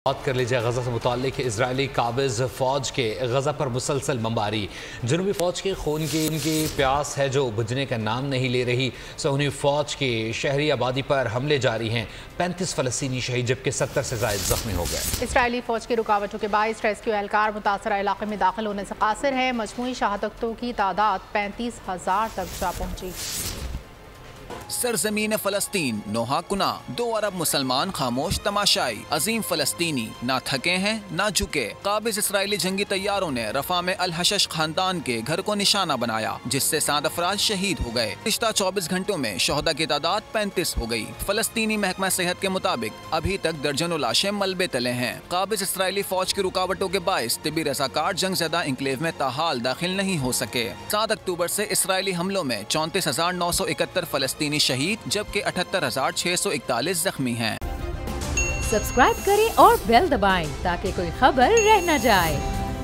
बात कर लीजिए गजा से मुताल्लिक इजरायली काबिज फौज के गजा पर मुसलसल बमबारी। जनूबी फौज के खून की इनकी प्यास है जो बुझने का नाम नहीं ले रही। सहूनी फौज की शहरी आबादी पर हमले जारी हैं। 35 फलस्तीनी शहीद जबकि 70 से ज्यादा जख्मी हो गए। इसराइली फौज की रुकावटों के बायस रेस्क्यू एहलकार मुतासरा इलाके में दाखिल होने से कासिर है। मजमूई शहादतों की तादाद 35,000 तक जा पहुंची। सरजमीन फ़लस्तीन नोहा कुना 2 अरब मुसलमान खामोश तमाशाई। अजीम फ़लस्तीनी ना थके हैं ना झुके। काबिज इसराइली जंगी तैयारों ने रफा में अल हशश खानदान के घर को निशाना बनाया जिससे 7 अफराद शहीद हो गए। पिछले 24 घंटों में शोहदा की तादाद 35 हो गई। फ़लस्तीनी महकमा सेहत के मुताबिक अभी तक दर्जनों लाशें मलबे तले हैं। काबिज इसराइली फौज की रुकावटों के बायस तिबी रज़ाकार जंगज़दा इंक्लेव में ताहाल दाखिल नहीं हो सके। 7 अक्टूबर से इसराइली हमलों में 34,971 फलस्तीनी शहीद जबकि 78,641 जख्मी हैं। सब्सक्राइब करें और बेल दबाएं ताकि कोई खबर रह न जाए।